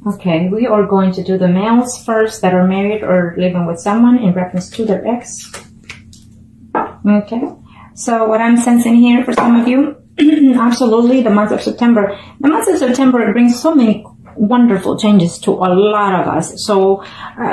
Okay, we are going to do the males first that are married or living with someone in reference to their ex. Okay, so what I'm sensing here for some of you, absolutely the month of September. The month of September brings so many wonderful changes to a lot of us. So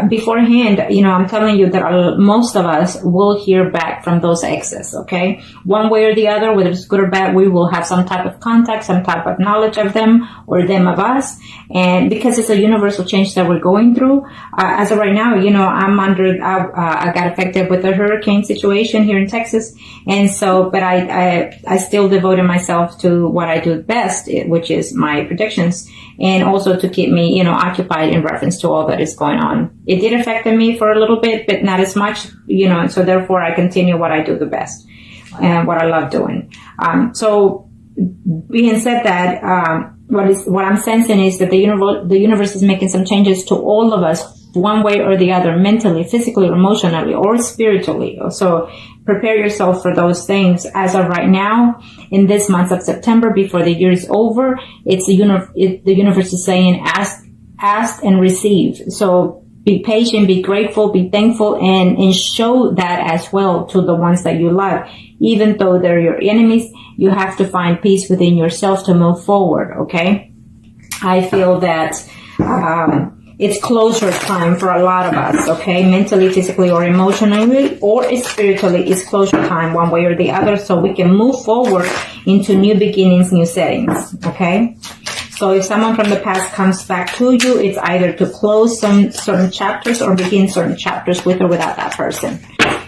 beforehand, I'm telling you that most of us will hear back from those exes, okay? One way or the other, whether it's good or bad, we will have some type of contact, some type of knowledge of them or them of us. And because it's a universal change that we're going through, as of right now, I got affected with the hurricane situation here in Texas. And so, but I still devoted myself to what I do best, which is my predictions, and also to keep me, occupied in reference to all that is going on. It did affect me for a little bit, but not as much, and so therefore I continue what I do the best and what I love doing. So being said that, what I'm sensing is that the universe is making some changes to all of us, one way or the other, mentally, physically, emotionally, or spiritually. So prepare yourself for those things. As of right now, in this month of September, before the year is over, the universe is saying, ask and receive. So be patient, be grateful, be thankful, and show that as well to the ones that you love. Even though they're your enemies, you have to find peace within yourself to move forward, okay? I feel that it's closure time for a lot of us, okay? Mentally, physically, or emotionally, or spiritually, it's closure time one way or the other, so we can move forward into new beginnings, new settings, okay? So if someone from the past comes back to you, it's either to close some certain chapters or begin certain chapters with or without that person.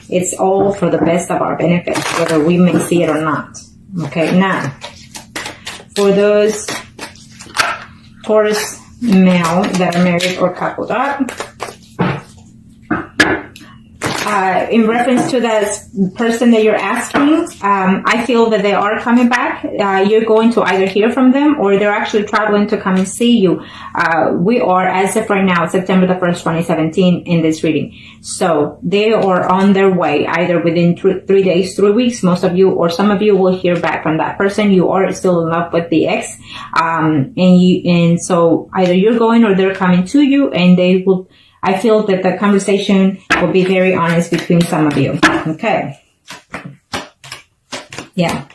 It's all for the best of our benefit, whether we may see it or not. Okay, now, for those Taurus male that are married or coupled up, in reference to that person that you're asking, I feel that they are coming back. You're going to either hear from them or they're actually traveling to come and see you. We are, as of right now, September the 1st, 2017, in this reading. So they are on their way, either within 3 days, 3 weeks. Most of you or some of you will hear back from that person. You are still in love with the ex. And so either you're going or they're coming to you, and they will, I feel that the conversation will be very honest between some of you. Okay. Yeah.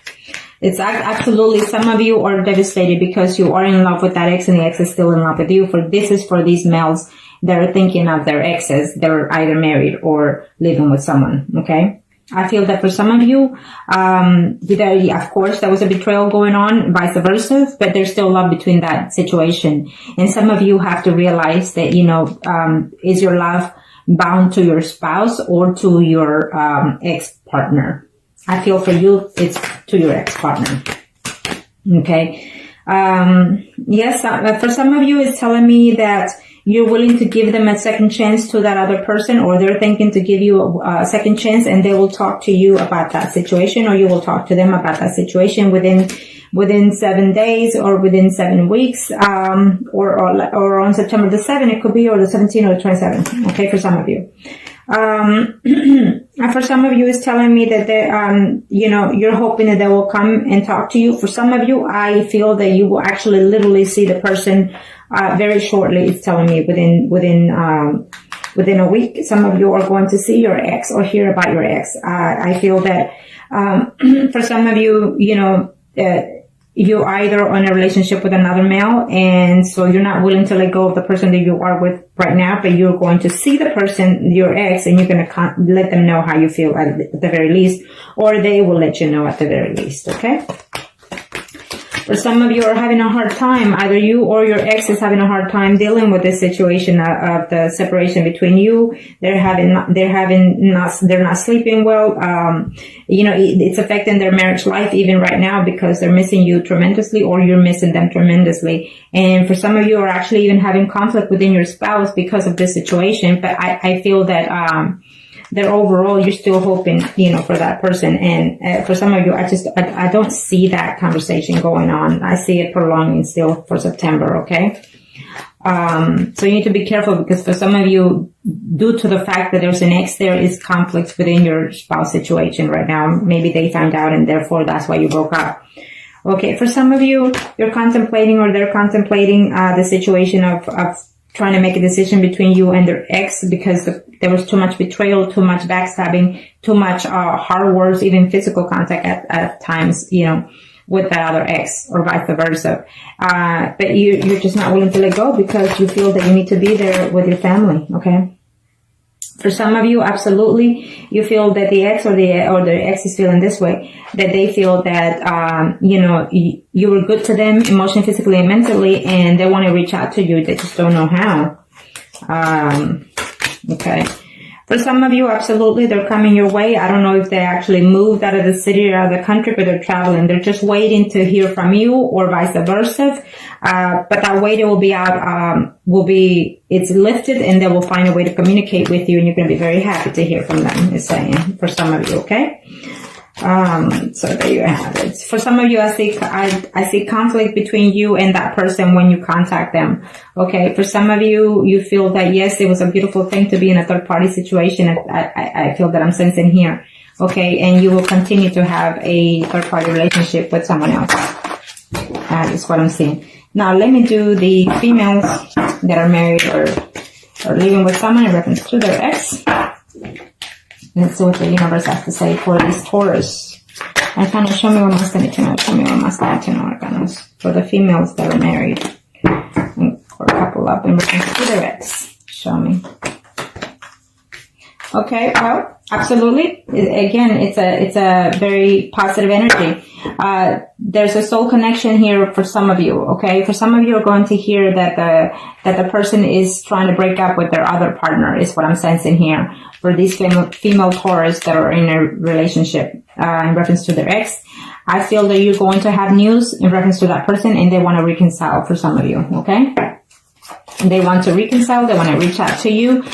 It's absolutely, some of you are devastated because you are in love with that ex and the ex is still in love with you. This is for these males that are thinking of their exes. They're either married or living with someone. Okay. I feel that for some of you, of course, there was a betrayal going on, vice versa, but there's still love between that situation. And some of you have to realize that, is your love bound to your spouse or to your ex-partner? I feel for you, it's to your ex-partner. Okay. Yes, for some of you, it's telling me that you're willing to give them a second chance to that other person, or they're thinking to give you a second chance, and they will talk to you about that situation, or you will talk to them about that situation within 7 days or within 7 weeks, or on September the 7th, it could be, or the 17th or the 27th. Okay, for some of you. For some of you, it's telling me that they, you're hoping that they will come and talk to you. For some of you, I feel that you will actually literally see the person very shortly. It's telling me within a week. Some of you are going to see your ex or hear about your ex. I feel that for some of you, you're either on a relationship with another male, and so you're not willing to let go of the person that you are with right now, but you're going to see the person, your ex, and you're going to let them know how you feel at the very least, or they will let you know at the very least, okay? For some of you are having a hard time, either you or your ex is having a hard time dealing with this situation of the separation between you. They're not sleeping well. It's affecting their marriage life even right now because they're missing you tremendously, or you're missing them tremendously. And for some of you are actually even having conflict within your spouse because of this situation. But I feel that, that overall you're still hoping, for that person. And for some of you, I don't see that conversation going on. I see it prolonging still for September, okay? So you need to be careful because for some of you, due to the fact that there's an ex, there is conflict within your spouse situation right now. Maybe they found out and therefore that's why you broke up. Okay, for some of you, you're contemplating or they're contemplating the situation of trying to make a decision between you and their ex because there was too much betrayal, too much backstabbing, too much hard words, even physical contact at times, you know, with that other ex or vice versa. But you're just not willing to let go because you feel that you need to be there with your family, okay? For some of you, absolutely, you feel that the ex or the ex is feeling this way, that they feel that, you know, you were good to them emotionally, physically, and mentally, and they want to reach out to you. They just don't know how. Okay. For some of you, absolutely, they're coming your way. I don't know if they actually moved out of the city or out of the country, but they're traveling. They're just waiting to hear from you or vice versa. But that waiting will be out, it's lifted and they will find a way to communicate with you and you're going to be very happy to hear from them, is saying, for some of you, okay? So there you have it. For some of you, I see conflict between you and that person when you contact them. Okay. For some of you, you feel that yes, it was a beautiful thing to be in a third party situation. I feel that I'm sensing here. Okay. And you will continue to have a third party relationship with someone else. That is what I'm seeing. Now let me do the females that are married or living with someone in reference to their ex. Let's see what the universe has to say for this Taurus. And kind of show me what must I need to know. Show me what must I need to know, Arcanos, for the females that are married. Or couple up in reference to their ex. Show me. Okay, well, absolutely. Again, it's a very positive energy. There's a soul connection here for some of you, okay? For some of you are going to hear that the person is trying to break up with their other partner, is what I'm sensing here. For these female Taurus that are in a relationship, in reference to their ex, I feel that you're going to have news in reference to that person and they want to reconcile for some of you, okay? They want to reconcile, they want to reach out to you.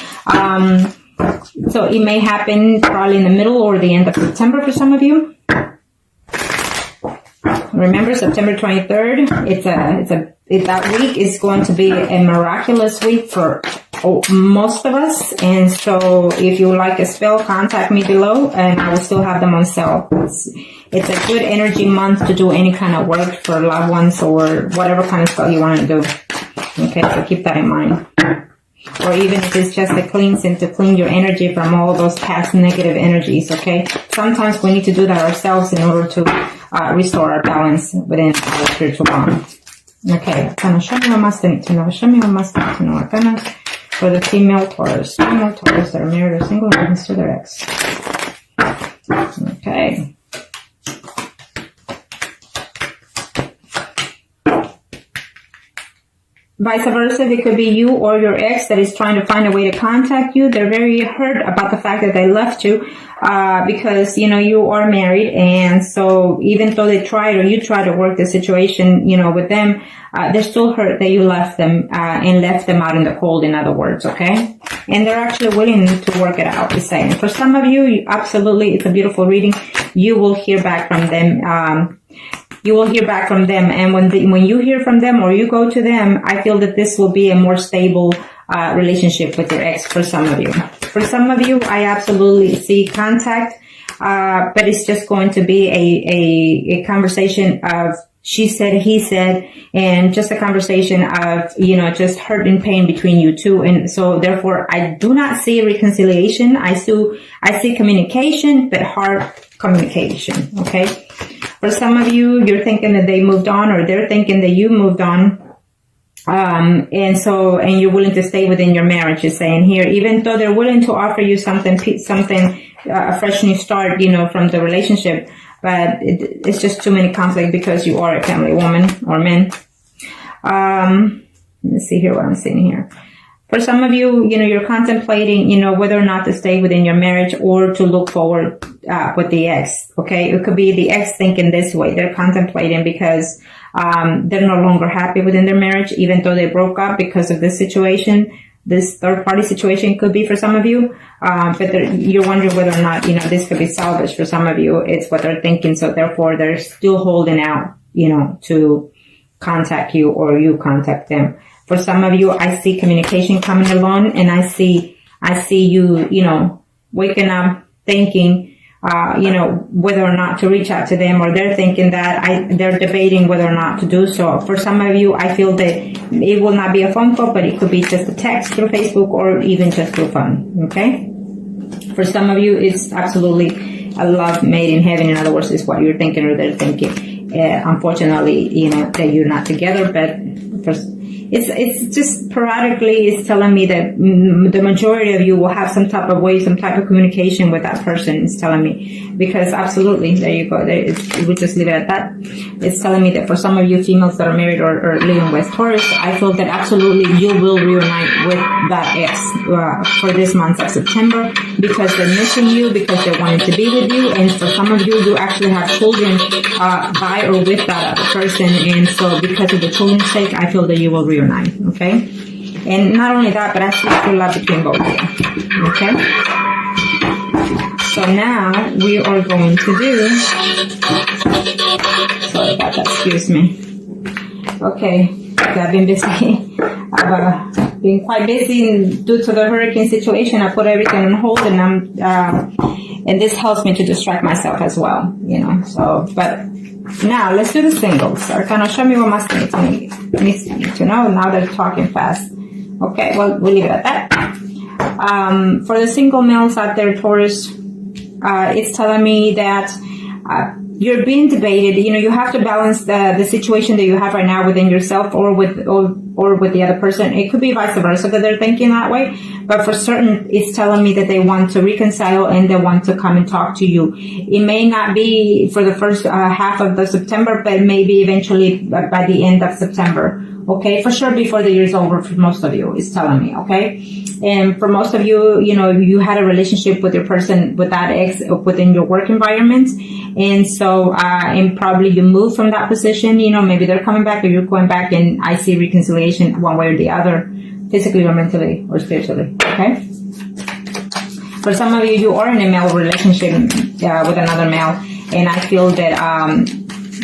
So it may happen probably in the middle or the end of September for some of you. Remember, September 23rd, that week is going to be a miraculous week for most of us. And so if you like a spell, contact me below and I will still have them on sale. It's a good energy month to do any kind of work for loved ones or whatever kind of spell you want to do. Okay, so keep that in mind. Or even if it's just a cleansing to clean your energy from all those past negative energies, okay? Sometimes we need to do that ourselves in order to restore our balance within our spiritual bond. Okay, show me what must I need to know. Show me what must I need to know. Gonna for the female Taurus. Female Taurus that are married or single and to their ex. Okay. Vice versa, it could be you or your ex that is trying to find a way to contact you. They're very hurt about the fact that they left you, because, you know, you are married. And so even though they tried or you try to work the situation, you know, with them, they're still hurt that you left them, and left them out in the cold, in other words, okay? And they're actually willing to work it out, is saying. For some of you, absolutely, it's a beautiful reading. You will hear back from them, you will hear back from them. And when you hear from them or you go to them, I feel that this will be a more stable relationship with your ex for some of you. For some of you, I absolutely see contact, but it's just going to be a conversation of she said, he said, and just a conversation of, you know, just hurt and pain between you two. And so therefore, I do not see reconciliation. I see communication, but hard communication, okay? For some of you, you're thinking that they moved on or they're thinking that you moved on. And you're willing to stay within your marriage, is saying here, even though they're willing to offer you something, a fresh new start, you know, from the relationship, but it's just too many conflict because you are a family woman or man. Let's see here what I'm seeing here. For some of you, you know, you're contemplating, you know, whether or not to stay within your marriage or to look forward with the ex, okay? It could be the ex thinking this way. They're contemplating because they're no longer happy within their marriage, even though they broke up because of this situation. This third-party situation could be for some of you, but you're wondering whether or not, you know, this could be salvaged for some of you. It's what they're thinking, so therefore they're still holding out, you know, to contact you or you contact them. For some of you, I see communication coming along, and I see you, you know, waking up thinking, whether or not to reach out to them, or they're thinking that they're debating whether or not to do so. For some of you, I feel that it will not be a phone call, but it could be just a text through Facebook or even just through phone. Okay. For some of you, it's absolutely a love made in heaven. In other words, is what you're thinking or they're thinking. Unfortunately, that you're not together, but it's just periodically it's telling me that the majority of you will have some type of way, some type of communication with that person. It's telling me, because absolutely, there you go. We'll just leave it at that. It's telling me that for some of you females that are married or living with Taurus, I feel that absolutely you will reunite with that ex for this month of September, because they're missing you, because they're wanting to be with you, and for some of you, you actually have children by or with that other person, and so because of the children's sake, I feel that you will reunite. Okay, and not only that, but actually feel love between both of you. Okay, so now we are going to do, sorry about that, excuse me. Okay, I've been busy. I've been quite busy due to the hurricane situation. I put everything on hold, and and this helps me to distract myself as well, so, but now let's do the singles. Arcana, show me what my needs to know. Now they're talking fast. Okay, well, we'll leave it at that. For the single males out there, Taurus, it's telling me that you're being debated. You have to balance the situation that you have right now within yourself or with the other person. It could be vice versa that they're thinking that way, but for certain, it's telling me that they want to reconcile and they want to come and talk to you. It may not be for the first half of the September, but maybe eventually by the end of September. Okay, for sure before the year's over for most of you, it's telling me. Okay, and for most of you, you had a relationship with your person, with that ex within your work environment, and so and probably you moved from that position. Maybe they're coming back or you're going back, and I see reconciliation one way or the other, physically or mentally or spiritually. Okay. For some of you, you are in a male relationship with another male, and I feel that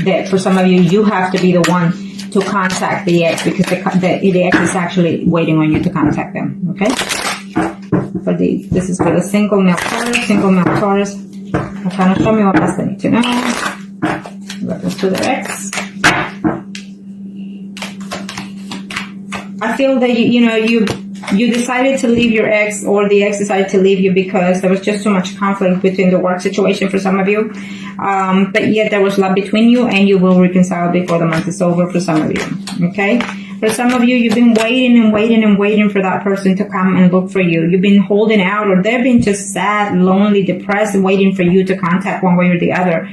that for some of you, you have to be the one to contact the ex, because the ex is actually waiting on you to contact them. Okay. This is for the single male Taurus. Kind of show me what else they need to know. Reference to the ex. I feel that you decided to leave your ex, or the ex decided to leave you because there was just too much conflict between the work situation for some of you. But yet there was love between you, and you will reconcile before the month is over for some of you. Okay? For some of you, you've been waiting for that person to come and look for you. You've been holding out, or they've been just sad, lonely, depressed, waiting for you to contact one way or the other.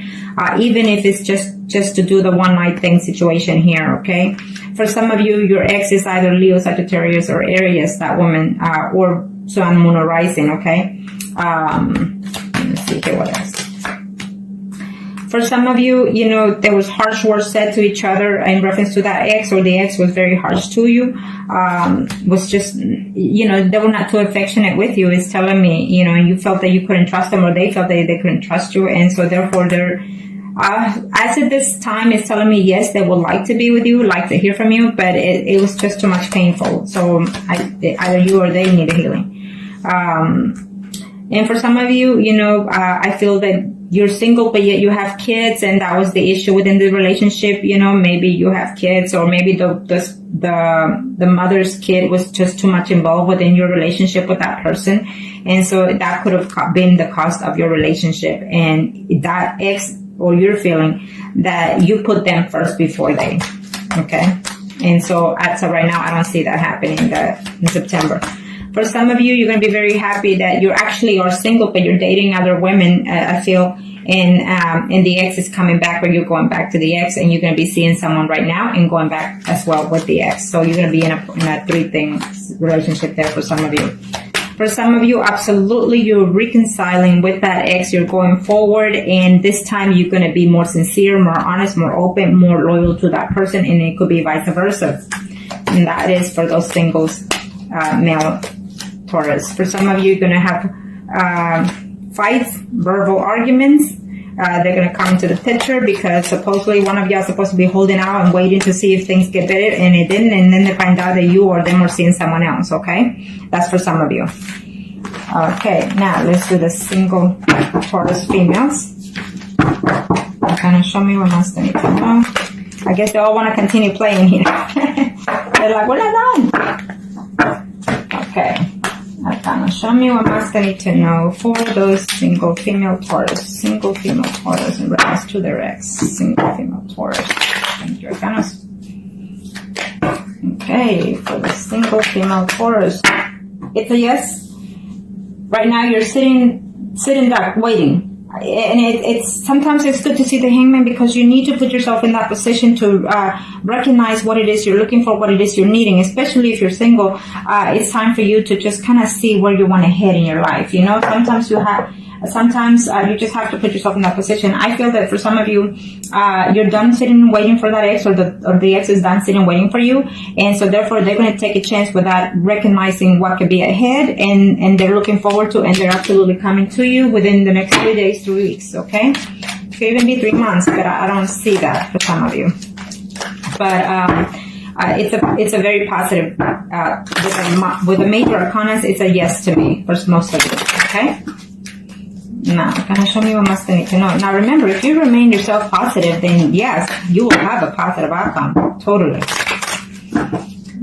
Even if it's just to do the one night thing situation here. Okay? For some of you, your ex is either Leo, Sagittarius, or Aries, that woman, or Sun, Moon, or Rising. Okay? Let me see here what else. For some of you, there was harsh words said to each other in reference to that ex, or the ex was very harsh to you. Was just, they were not too affectionate with you. It's telling me, you felt that you couldn't trust them, or they felt that they couldn't trust you. And so therefore they're, as at this time, it's telling me, yes, they would like to be with you, like to hear from you, but it was just too much painful. So either you or they need a healing. And for some of you, I feel that you're single, but yet you have kids, and that was the issue within the relationship. Maybe you have kids, or maybe the mother's kid was just too much involved within your relationship with that person, and so that could have been the cost of your relationship. And that ex, or you're feeling that you put them first before they. Okay, and so as of right now, I don't see that happening in September. For some of you, you're going to be very happy that you actually are single, but you're dating other women, I feel, and the ex is coming back, or you're going back to the ex, and you're going to be seeing someone right now and going back as well with the ex. So you're going to be in a three-thing relationship there for some of you. For some of you, absolutely, you're reconciling with that ex. You're going forward, and this time you're going to be more sincere, more honest, more open, more loyal to that person, and it could be vice versa. And that is for those singles, male Taurus. For some of you, you're going to have fights, verbal arguments. They're going to come into the picture because supposedly one of you are supposed to be holding out and waiting to see if things get better, and it didn't, and then they find out that you or them are seeing someone else. Okay, that's for some of you. Okay, now let's do the single Taurus females. Kind of show me what else they need to know. I guess they all want to continue playing here. They're like, we're not done. Okay. Kind of show me what else they need to know for those single female Taurus. Single female Taurus in reference to their ex. Single female Taurus. Thank you. Okay, for the single female Taurus. It's a yes. Right now you're sitting back, waiting. And it's sometimes it's good to see the Hangman, because you need to put yourself in that position to recognize what it is you're looking for, what it is you're needing. Especially if you're single, it's time for you to just kind of see where you want to head in your life. You know, sometimes you just have to put yourself in that position. I feel that for some of you, you're done sitting and waiting for that ex, or the ex is done sitting and waiting for you, and so therefore they're going to take a chance without recognizing what could be ahead, and they're looking forward to, and they're absolutely coming to you within the next 3 days, 3 weeks. Okay, it could even be 3 months, but I don't see that for some of you. But it's a very positive. With the major arcanas, it's a yes to me for most of you. Okay. Now, kind of show me what must I need to know. Now, remember, if you remain yourself positive, then yes, you will have a positive outcome. Totally.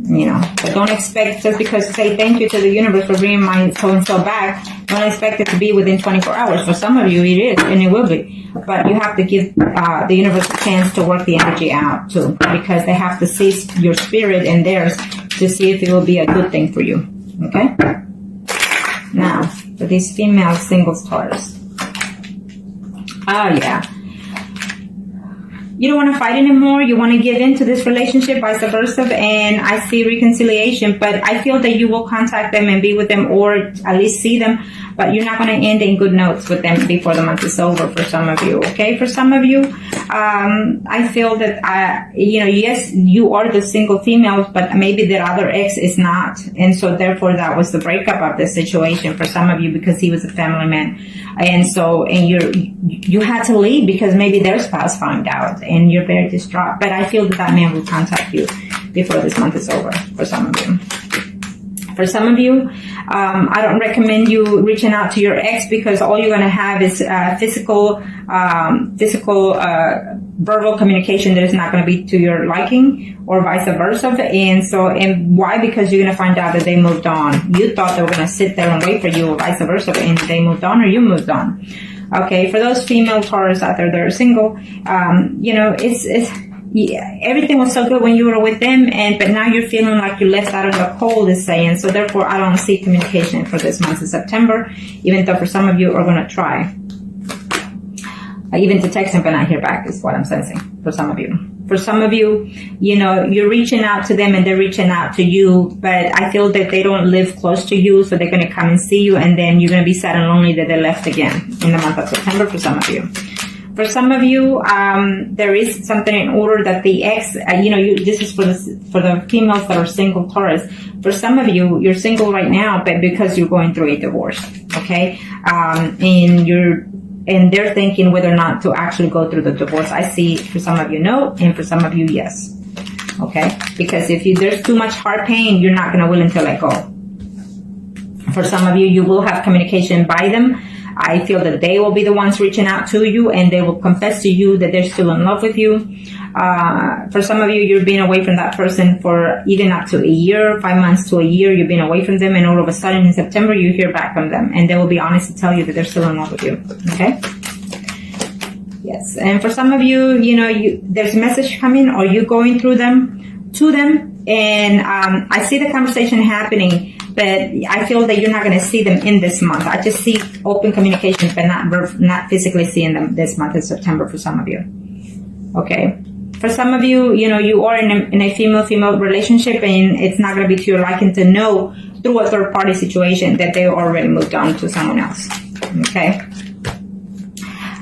You know, but don't expect, just because say thank you to the universe for bringing my so-and-so back, don't expect it to be within 24 hours. For some of you, it is, and it will be. But you have to give the universe a chance to work the energy out, too, because they have to see your spirit and theirs to see if it will be a good thing for you. Okay? Now, for these female singles Taurus. Oh, yeah. You don't want to fight anymore. You want to give in to this relationship, vice versa. And I see reconciliation, but I feel that you will contact them and be with them, or at least see them. But you're not going to end in good notes with them before the month is over for some of you. Okay, for some of you, I feel that, yes, you are the single females, but maybe their other ex is not. And so therefore that was the breakup of the situation for some of you, because he was a family man. And you had to leave because maybe their spouse found out and you're very distraught. But I feel that man will contact you before this month is over for some of you. For some of you, I don't recommend you reaching out to your ex, because all you're going to have is physical, verbal communication that is not going to be to your liking, or vice versa. And why? Because you're going to find out that they moved on. You thought they were going to sit there and wait for you, or vice versa, and they moved on, or you moved on. Okay, for those female Taurus out there that are single, everything was so good when you were with them, but now you're feeling like you're left out of the cold, is saying. So therefore, I don't see communication for this month of September, even though for some of you are going to try. Even to text them but not hear back is what I'm sensing for some of you. For some of you, you're reaching out to them and they're reaching out to you, but I feel that they don't live close to you, so they're going to come and see you, and then you're going to be sad and lonely that they left again in the month of September for some of you. For some of you, there is something in order that the ex, this is for the females that are single Taurus. For some of you, you're single right now, but because you're going through a divorce, okay? And they're thinking whether or not to actually go through the divorce. I see for some of you no, and for some of you yes, okay? Because if there's too much heart pain, you're not going to willing to let go. For some of you, you will have communication by them. I feel that they will be the ones reaching out to you, and they will confess to you that they're still in love with you. For some of you, you're being away from that person for even up to a year, 5 months to a year. You've been away from them, and all of a sudden in September, you hear back from them, and they will be honest to tell you that they're still in love with you. Okay? Yes. And for some of you, there's a message coming, or you going through them, to them, and I see the conversation happening, but I feel that you're not going to see them in this month. I just see open communication, but not physically seeing them this month in September for some of you. Okay. For some of you, you are in a female-female relationship, and it's not going to be to your liking to know through a third-party situation that they already moved on to someone else. Okay.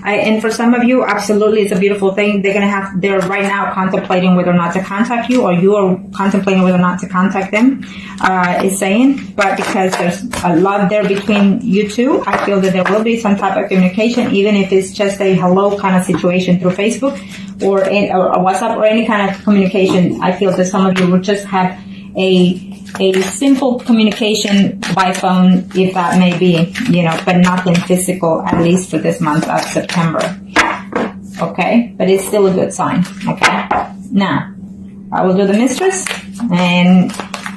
And for some of you, absolutely, it's a beautiful thing. They're right now contemplating whether or not to contact you, or you are contemplating whether or not to contact them, is saying. But because there's a love there between you two, I feel that there will be some type of communication, even if it's just a hello kind of situation through Facebook or WhatsApp or any kind of communication. I feel that some of you will just have a simple communication by phone, if that may be, you know, but nothing physical, at least for this month of September. Okay, but it's still a good sign. Okay, now I will do the mistress, and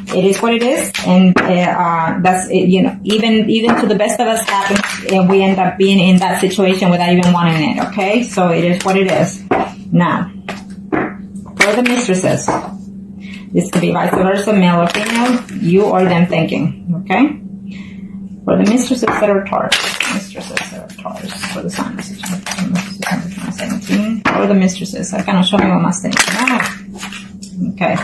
it is what it is, and that's it. You know, even to the best of us happens, and we end up being in that situation without even wanting it. Okay, so it is what it is. Now, for the mistresses, this could be vice versa, male or female, you or them thinking. Okay, for the mistresses that are Taurus, for the sign of September 2017, or the mistresses, I cannot show me what must think. Okay.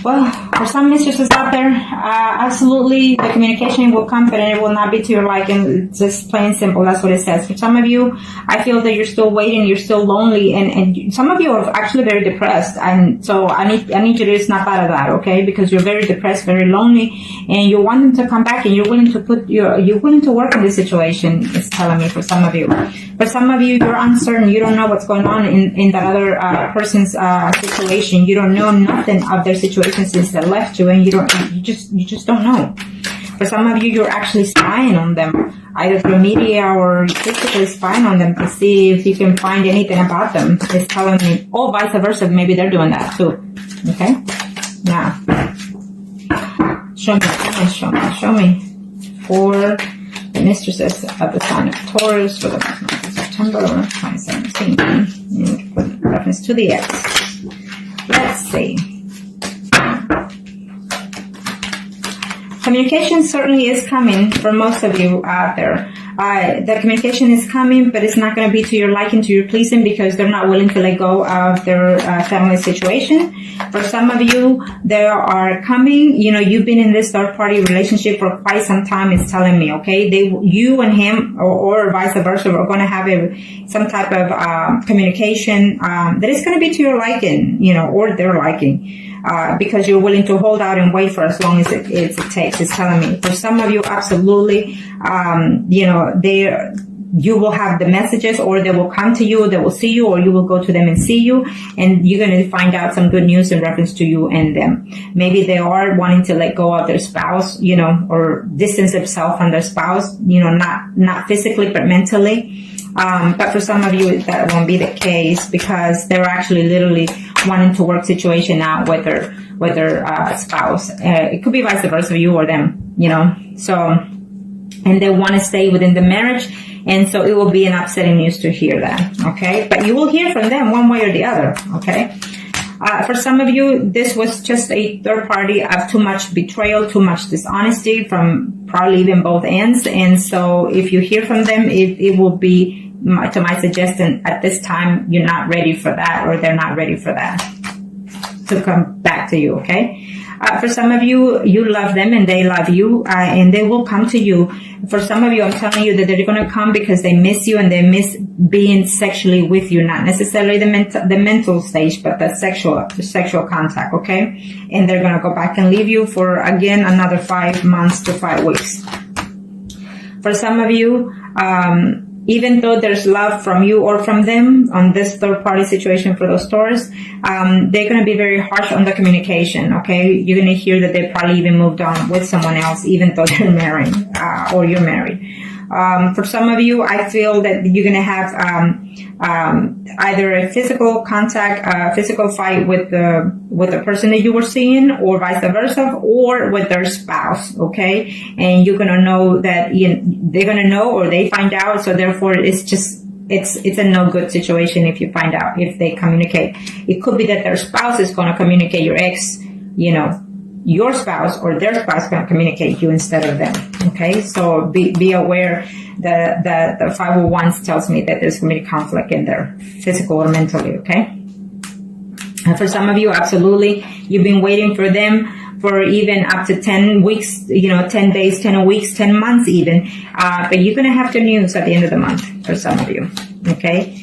Well, for some mistresses out there, absolutely the communication will come, but it will not be to your liking. It's just plain simple. That's what it says. For some of you, I feel that you're still waiting, you're still lonely, and some of you are actually very depressed. And so I need you to snap out of that, okay? Because you're very depressed, very lonely, and you want them to come back, and you're willing to work in this situation. It's telling me for some of you. For some of you, you're uncertain. You don't know what's going on in that other person's situation. You don't know nothing of their situation since they left you, and you just don't know. For some of you, you're actually spying on them, either through media or physically spying on them to see if you can find anything about them. It's telling me, oh, vice versa, maybe they're doing that too. Okay? Now, show me for the mistresses of the sign of Taurus for the month of September 2017, with reference to the X. Let's see. Communication certainly is coming for most of you out there. The communication is coming, but it's not going to be to your liking, to your pleasing, because they're not willing to let go of their family situation. For some of you, they are coming. You know, you've been in this third-party relationship for quite some time. It's telling me, okay, you and him, or vice versa, are going to have some type of communication that is going to be to your liking, you know, or their liking. Because you're willing to hold out and wait for as long as it takes. It's telling me. For some of you, absolutely, you know, you will have the messages, or they will come to you, they will see you, or you will go to them and see you, and you're going to find out some good news in reference to you and them. Maybe they are wanting to let go of their spouse, you know, or distance themselves from their spouse, you know, not physically, but mentally. But for some of you, that won't be the case, because they're actually literally wanting to work situation out with their spouse. It could be vice versa, you or them, you know. So, and they want to stay within the marriage, and so it will be an upsetting news to hear that, okay? But you will hear from them one way or the other, okay? For some of you, this was just a third party of too much betrayal, too much dishonesty from probably even both ends. And so if you hear from them, it will be, to my suggestion, at this time, you're not ready for that, or they're not ready for that to come back to you, okay? For some of you, you love them and they love you, and they will come to you. For some of you, I'm telling you that they're going to come because they miss you and they miss being sexually with you, not necessarily the mental stage, but the sexual contact, okay? And they're going to go back and leave you for, again, another 5 months to 5 weeks. For some of you, even though there's love from you or from them on this third-party situation for those Taurus, they're going to be very harsh on the communication, okay? You're going to hear that they probably even moved on with someone else, even though they're married, or you're married. For some of you, I feel that you're going to have either a physical contact, physical fight with the person that you were seeing, or vice versa, or with their spouse, okay? And you're going to know that they're going to know, or they find out, so therefore it's a no good situation if you find out, if they communicate. It could be that their spouse is going to communicate your ex, you know, your spouse or their spouse can communicate you instead of them. Okay, so be aware that the 501s tells me that there's going to be conflict in there, physical or mentally. Okay, and for some of you, absolutely, you've been waiting for them for even up to 10 weeks, you know, 10 days, 10 weeks, 10 months even. But you're going to have the news at the end of the month for some of you. Okay.